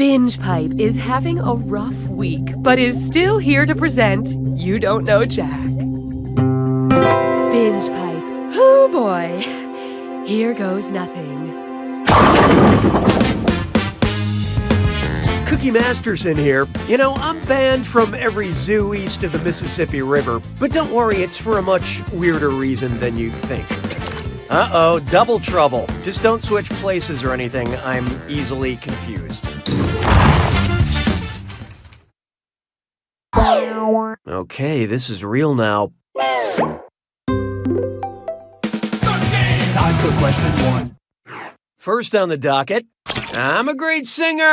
Binge Pipe is having a rough week, but is still here to present You Don't Know Jack. Binge Pipe. Oh boy. Here goes nothing. Cookie Masterson here. You know, I'm banned from every zoo east of the Mississippi River, but don't worry, it's for a much weirder reason than you'd think. Uh-oh, double trouble. Just don't switch places or anything. I'm easily confused. Okay, this is real now. Time for question one. First on the docket, I'm a great singer!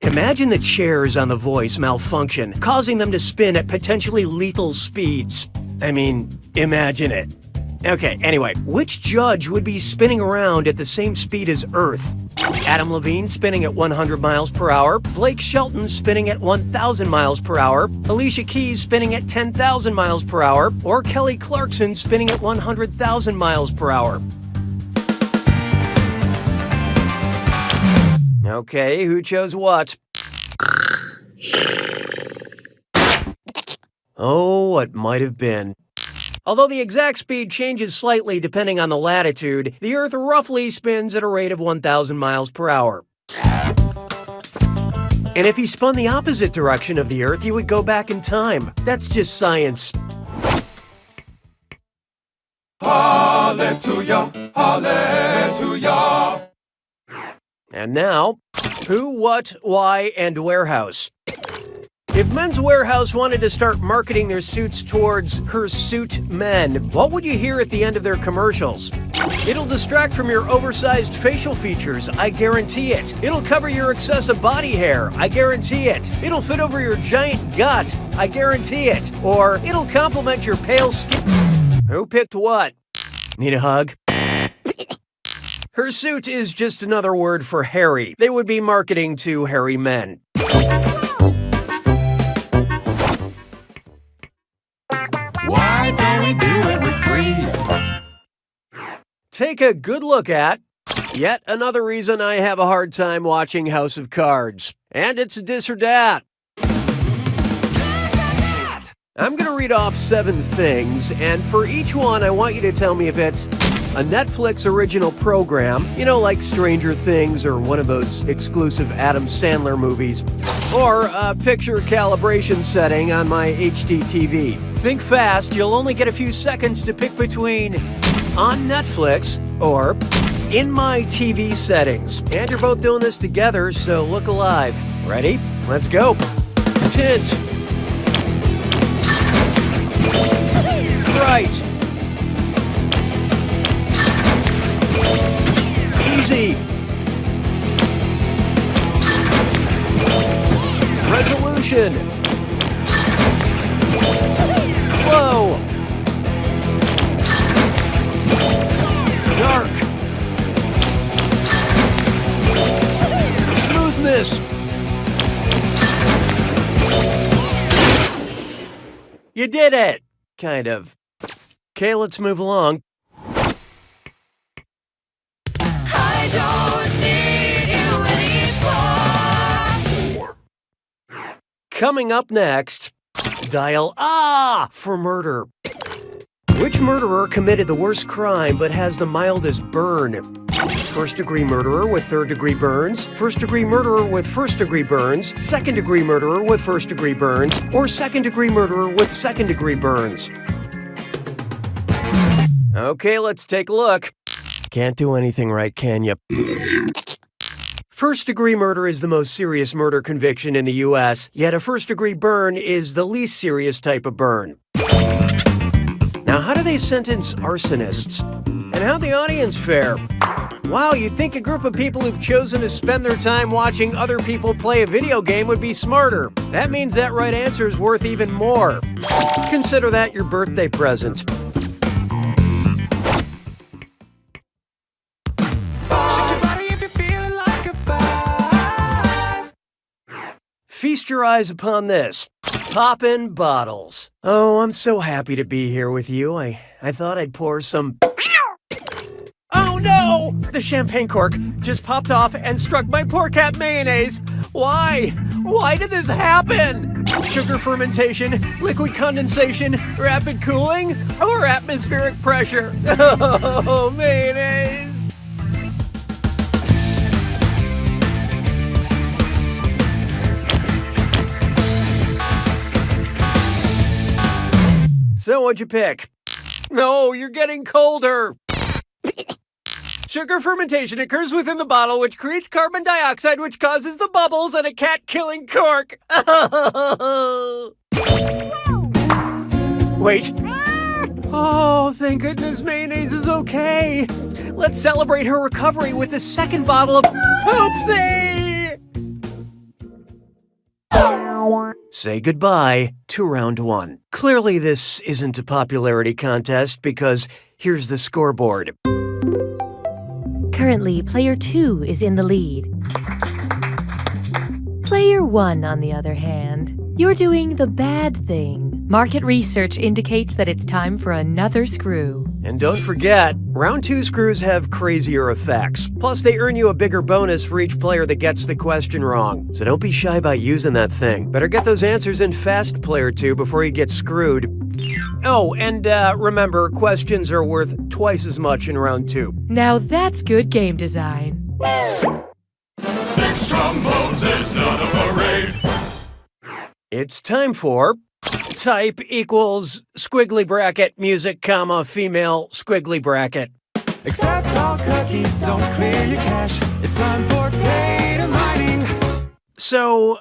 Imagine the chairs on The Voice malfunction, causing them to spin at potentially lethal speeds. I mean, imagine it. Okay, anyway, which judge would be spinning around at the same speed as Earth? Adam Levine spinning at 100 miles per hour, Blake Shelton spinning at 1,000 miles per hour, Alicia Keys spinning at 10,000 miles per hour, or Kelly Clarkson spinning at 100,000 miles per hour? Okay, who chose what? Oh, what might have been. Although the exact speed changes slightly depending on the latitude, the Earth roughly spins at a rate of 1,000 miles per hour. And if you spun the opposite direction of the Earth, you would go back in time. That's just science. Hallelujah, hallelujah. And now, who, what, why, and warehouse. If Men's Warehouse wanted to start marketing their suits towards hirsute men, what would you hear at the end of their commercials? It'll distract from your oversized facial features, I guarantee it. It'll cover your excessive body hair, I guarantee it. It'll fit over your giant gut, I guarantee it. Or it'll complement your pale skin. Who picked what? Need a hug? Hirsute is just another word for hairy. They would be marketing to hairy men. Why don't we do it with free? Take a good look at yet another reason I have a hard time watching House of Cards. And it's a this or dat. I'm gonna read off 7 things, and for each one I want you to tell me if it's a Netflix original program, you know, like Stranger Things or one of those exclusive Adam Sandler movies, or a picture calibration setting on my HD TV. Think fast, you'll only get a few seconds to pick between on Netflix or in my TV settings. And you're both doing this together, so look alive. Ready? Let's go. Tint. Right. Easy. Resolution. Low. Dark. Smoothness. You did it! Kind of. Okay, let's move along. I don't need you anymore. Coming up next, dial Ah for murder. Which murderer committed the worst crime but has the mildest burn? First-degree murderer with third-degree burns, first-degree murderer with first-degree burns, second-degree murderer with first-degree burns, or second-degree murderer with second-degree burns. Okay, let's take a look. Can't do anything right, can you? First-degree murder is the most serious murder conviction in the U.S., yet a first-degree burn is the least serious type of burn. Now, how do they sentence arsonists? And how'd the audience fare? Wow, you'd think a group of people who've chosen to spend their time watching other people play a video game would be smarter. That means that right answer is worth even more. Consider that your birthday present. Feast your eyes upon this. Poppin' bottles. Oh, I'm so happy to be here with you. I thought I'd pour some... Oh no! no! The champagne cork just popped off and struck my poor cat Mayonnaise. Why? Why did this happen? Sugar fermentation, liquid condensation, rapid cooling, or atmospheric pressure? Oh, Mayonnaise! So what'd you pick? No, you're getting colder. Sugar fermentation occurs within the bottle, which creates carbon dioxide, which causes the bubbles and a cat-killing cork. Wait. Oh, thank goodness Mayonnaise is okay. Let's celebrate her recovery with the second bottle of Poopsie! Say goodbye to round one. Clearly this isn't a popularity contest because here's the scoreboard. Currently, player 2 is in the lead. Player 1, on the other hand, you're doing the bad thing. Market research indicates that it's time for another screw. And don't forget, round 2 screws have crazier effects. Plus, they earn you a bigger bonus for each player that gets the question wrong. So don't be shy about using that thing. Better get those answers in fast, player 2, before you get screwed. Oh, and remember, questions are worth twice as much in round 2. Now that's good game design. 6 trombones is not a parade. It's time for type equals squiggly bracket music, comma, female squiggly bracket. Except all cookies don't clear your cache. It's time for data mining. So,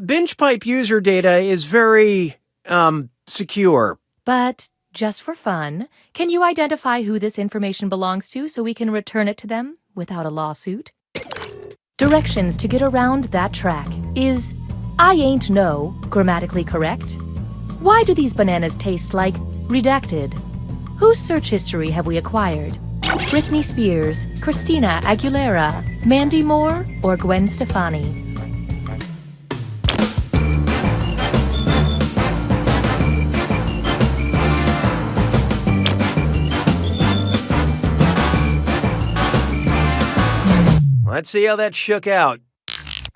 binge pipe user data is very, secure. But just for fun, can you identify who this information belongs to so we can return it to them without a lawsuit? Directions to get around that track is I ain't know grammatically correct? Why do these bananas taste like redacted? Whose search history have we acquired? Britney Spears, Christina Aguilera, Mandy Moore, or Gwen Stefani? Let's see how that shook out.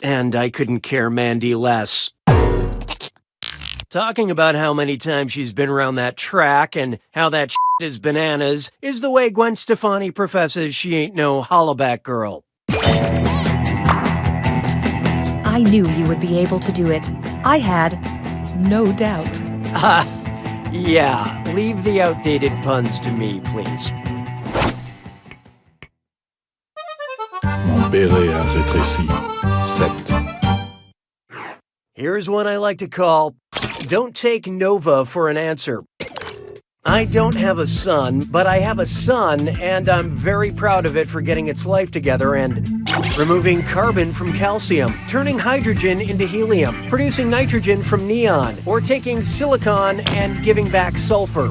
And I couldn't care Mandy less. Talking about how many times she's been around that track and how that is bananas is the way Gwen Stefani professes she ain't no hollaback girl. I knew you would be able to do it. I had no doubt. Yeah, leave the outdated puns to me, please. Mon béret a rétréci. 7. Here's one I like to call, don't take Nova for an answer. I don't have a son, but I have a son, and I'm very proud of it for getting its life together and removing carbon from calcium, turning hydrogen into helium, producing nitrogen from neon, or taking silicon and giving back sulfur.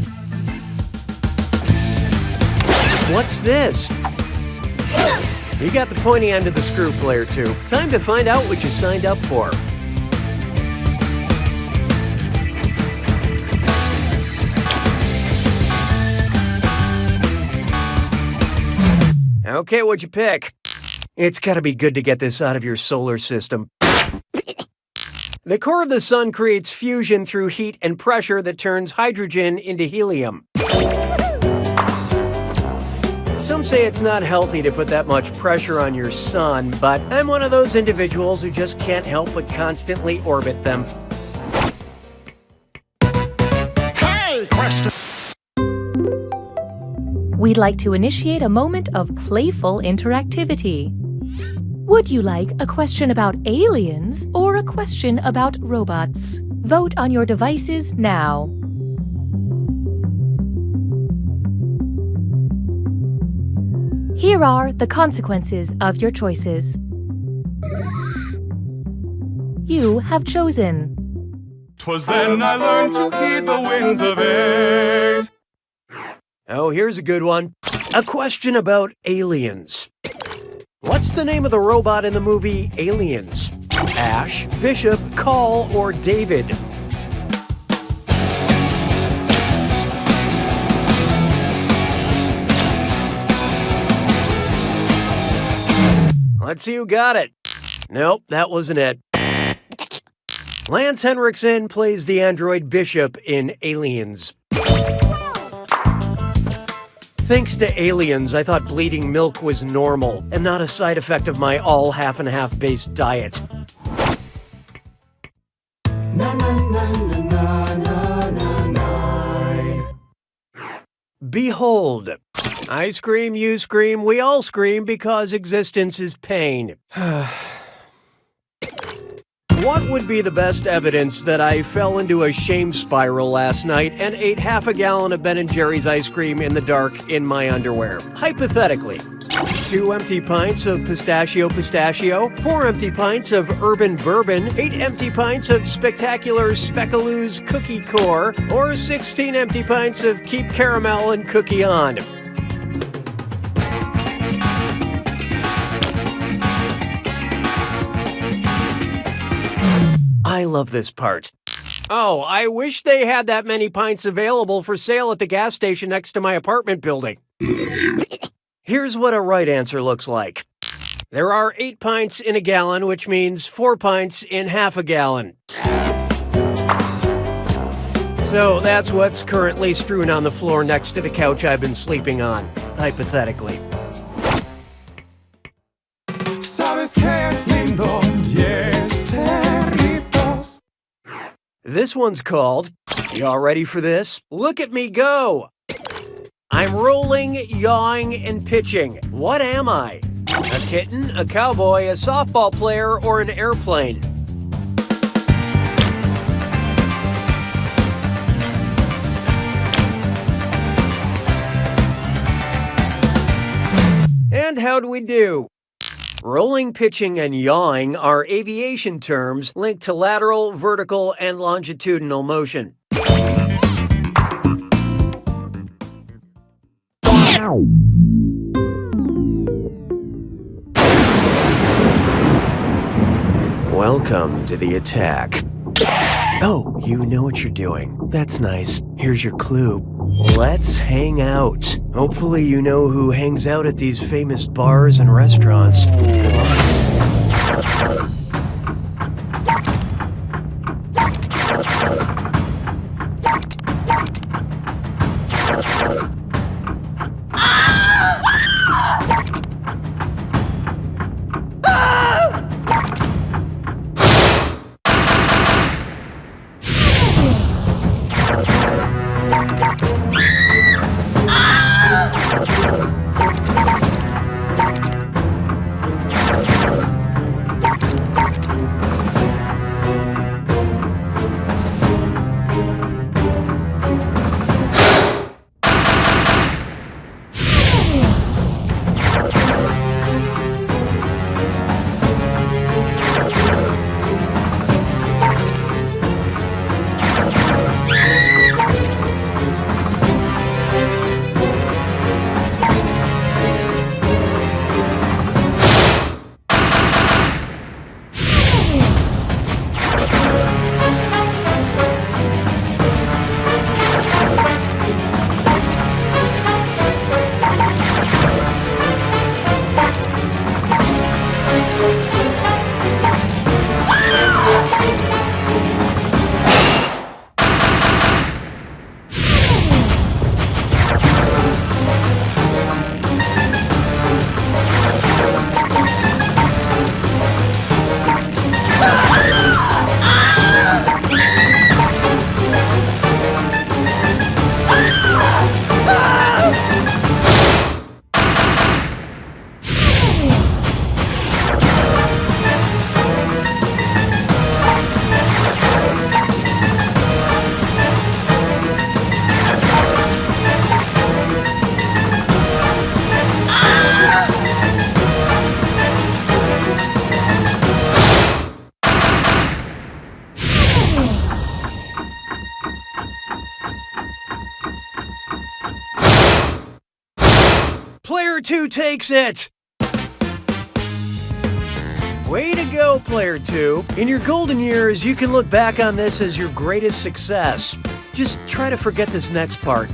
What's this? You got the pointy end of the screw, player 2. Time to find out what you signed up for. Okay, what'd you pick? It's gotta be good to get this out of your solar system. The core of the sun creates fusion through heat and pressure that turns hydrogen into helium. Some say it's not healthy to put that much pressure on your sun, but I'm one of those individuals who just can't help but constantly orbit them. Hey, question. We'd like to initiate a moment of playful interactivity. Would you like a question about aliens or a question about robots? Vote on your devices now. Here are the consequences of your choices. You have chosen 'Twas then I learned to heed the winds of 8. Oh, here's a good one. A question about aliens. What's the name of the robot in the movie Aliens? Ash, Bishop, Call, or David? Let's see who got it. Nope, that wasn't it. Lance Henriksen plays the android Bishop in Aliens. Thanks to Aliens, I thought bleeding milk was normal and not a side effect of my all half and half based diet. Na na na na na na na. Behold. I scream, you scream, we all scream because existence is pain. What would be the best evidence that I fell into a shame spiral last night and ate half a gallon of Ben & Jerry's ice cream in the dark in my underwear? Hypothetically. 2 empty pints of pistachio, 4 empty pints of urban bourbon, 8 empty pints of spectacular Speckaloo's cookie core, or 16 empty pints of Keep Caramel and Cookie On. I love this part. Oh, I wish they had that many pints available for sale at the gas station next to my apartment building. Here's what a right answer looks like. There are 8 pints in a gallon, which means 4 pints in half a gallon. So that's what's currently strewn on the floor next to the couch I've been sleeping on, hypothetically. Sabes que es lindo, 10 perritos. This one's called, y'all ready for this? Look at me go! I'm rolling, yawing, and pitching. What am I? A kitten, a cowboy, a softball player, or an airplane? And how'd we do? Rolling, pitching, and yawing are aviation terms linked to lateral, vertical, and longitudinal motion. Welcome to the attack. Oh, you know what you're doing. That's nice. Here's your clue. Let's hang out. Hopefully you know who hangs out at these famous bars and restaurants. Good luck. Player 2 takes it! Way to go, Player 2. In your golden years, you can look back on this as your greatest success. Just try to forget this next part.